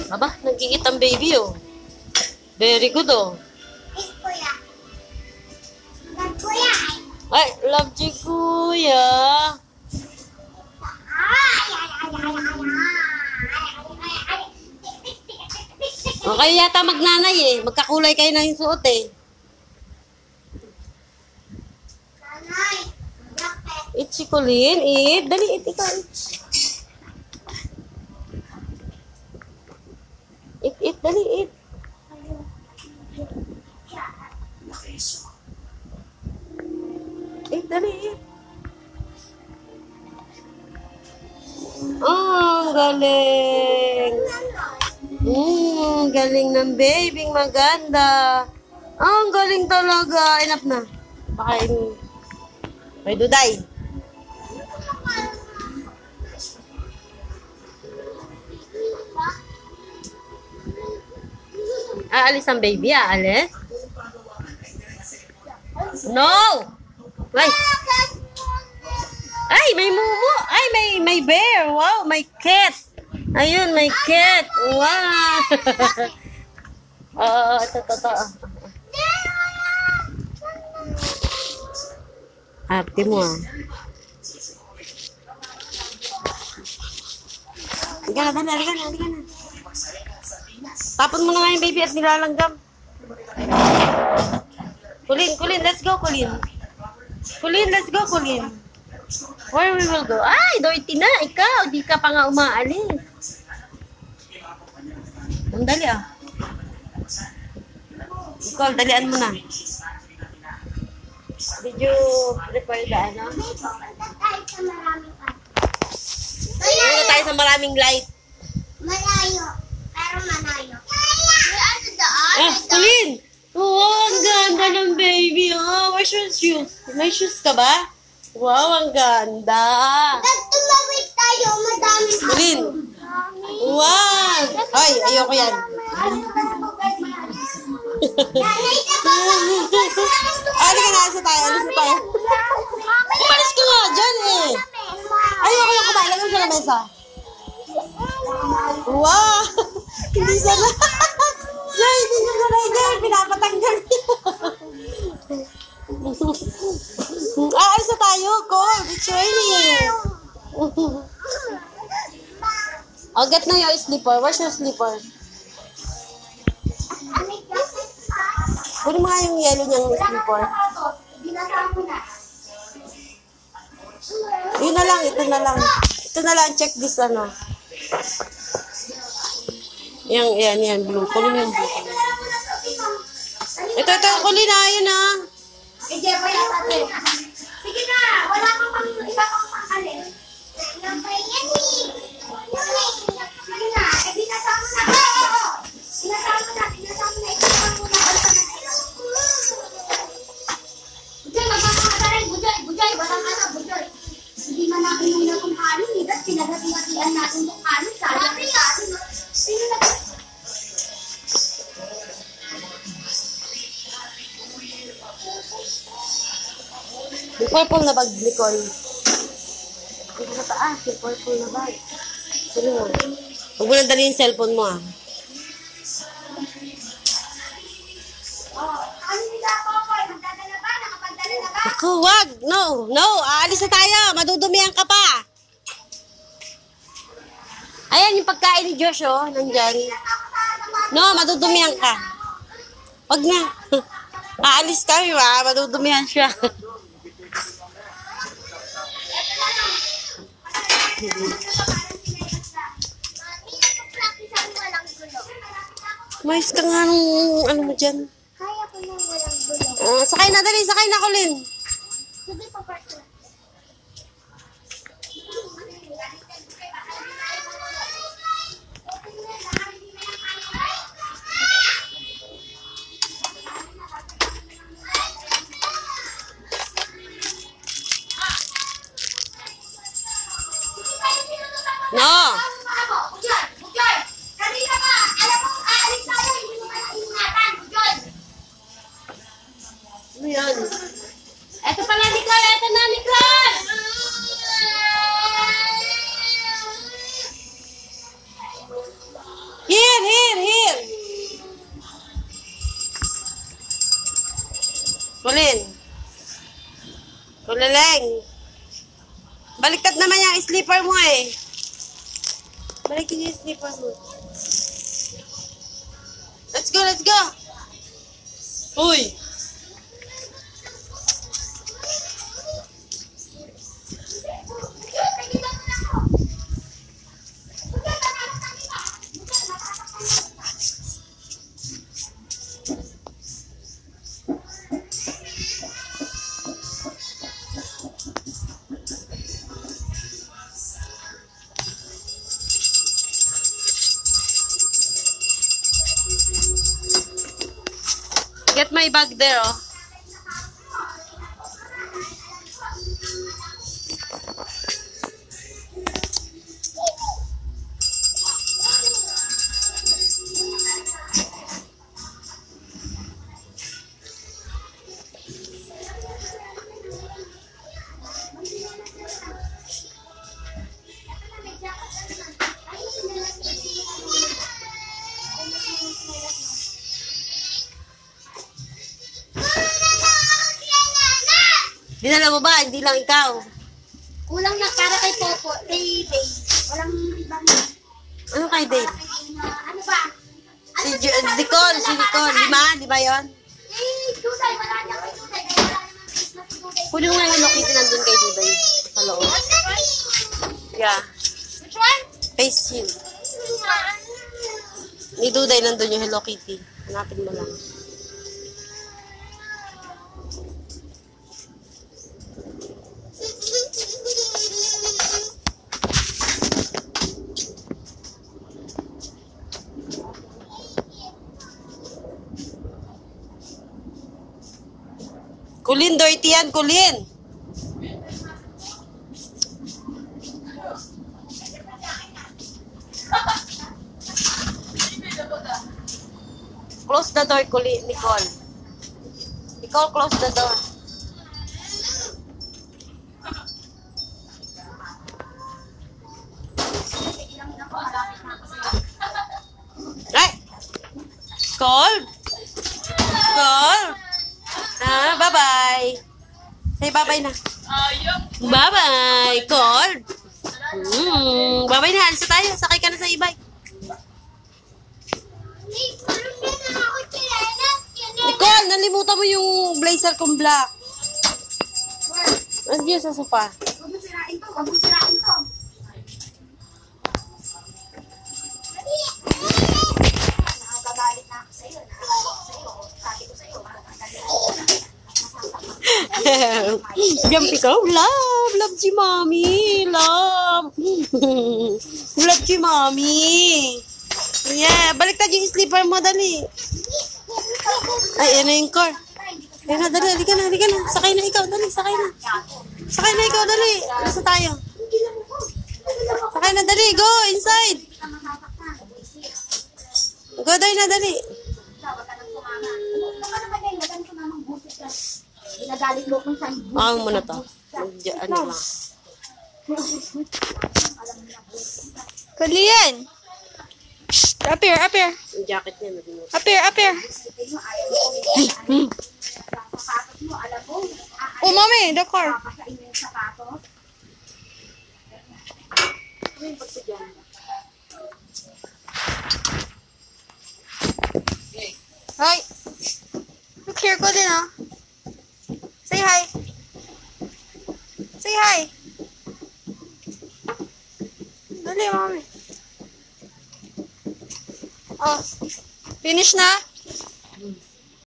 Aba, nagigit ang baby, oh. Very good, oh. Kuya. Kuya. Ay, love you, kuya. Okay, yata magnanay, eh. Magkakulay kayo na yung suot, eh. Nanay. Eat si Colleen, eat. Dali, eat ikaw, eat. Eat, dali, eat. Eat, dali, eat. Oh, galing. Galing ng babying maganda. Oh, galing talaga. Enough na. Baka may duday. Aalis ang baby, aalis? No! Ay! Ay, may mumu! Ay, may bear! Wow, may cat! Ayun, may cat! Wow! Oo, ito. Happy mo, ah. Halika na. Tapon mo na nga yung baby at nilalanggam. Colleen, let's go, Colleen. Colleen, let's go, Colleen. Where we will go? Ay, Dorothy na, ikaw. Di ka pa nga umaalis. Ang dali, ah. Ikaw, dalian mo na. Did you prepare the ano? Punta tayo sa maraming light. Malayo. Pero malayo. Ano daan? Colleen! Oo, ang ganda ng baby. Oh, where's your shoes? May shoes ka ba? Wow, ang ganda. Pag tumawid tayo, madaming Colleen! Wow! Ay, ayoko yan. Halika na, alis na tayo. Umalis ka nga dyan, eh. Ayoko yung kumain. Lagyan sa lamesa. Wow! Hindi sana. Jay, hindi nyo sanay dyan. Pinapatanggal niya. Alis na tayo. Cold. It's raining. I'll get na your slipper. Where's your slipper? Kunin mo nga yung yellow niyang slipper. Yun na lang, ito na lang. Ito na lang, check this ano. Yan, blue. Kunin mo yung blue. Ito, Colleen na, yun na. Sige na, wala kang iba kang pangkalit. Binasama na. Bujay, walang Bujay. Hindi man natin yung natong kanin, dahil pinagati-hatian natin yung kanin, sayang yung kanin. Sino na? Yung purple na bag, Nicole. Ito sa taas, yung purple na bag. Sige mo. Huwag mo nang dali yung cellphone mo, ah. Ako, wag! No! Aalis na tayo! Madudumihan ka pa! Ayan yung pagkain ni Josh, oh. Nandyan. No, madudumihan ka. Wag na. Aalis kami, ba? Madudumihan siya. Mais ka nga nung ano mo dyan. Kaya ko na walang gulo. Sakay na, dali. Sakay na, Colleen. Sige pa, partner. No! Bujay! Kanina pa! Alam mo, aalis tayo, hindi mo kaya ingatan, Bujay! Ano yan? Here. Kulin. Kulileng. Baliktad naman yung slipper mo eh. Balikin yung slipper mo. Let's go. Uy. Get my bag there, oh. Dinala mo ba? Hindi lang ikaw. Kulang na para kay Popo, kay Dave. Walang ibang... Ano kay Dave? Ano ba? Si Nicole. Lima yun? Duday, wala niya kay Duday. Kaya wala naman Christmas si Duday. Kunin mo nga yung Hello Kitty nandun kay Duday. Sa loob. Yeah. Which one? Face shield. Ni Duday nandun yung Hello Kitty. Hanapin mo lang. Kulin, dirty yan, Kulin. Close the door, Kulin, Nicole. Nicole, close the door. Right. Cold. Bye-bye. Say bye-bye na. Bye-bye. Cold. Bye-bye na. Alisa tayo. Sakay ka na sa e-bike. Nicole, nalimutan mo yung blazer kong black. Nandiyan sa sofa. Huwag mo sirain to. Nakakagalit na ako sa'yo. Sabi ko sa'yo, Jumpy ka. Love si mommy. Love si mommy. Yeah, baliktad yung slipper mo, dali. Ay, yan na yung car. Yan na, dali, halika na. Sakay na ikaw, dali, sakay na ikaw, dali. Nasa tayo? Sakay na, dali, go, inside. Go, dali na, dali. Mo na to. Ano lang. Kulian. Up here. Yung jacket niya, nadinuot. Up here. Oh, mommy, the car. Hi. Look here, Colin, oh. Say hi. Dali, mommy. Oh, finish na?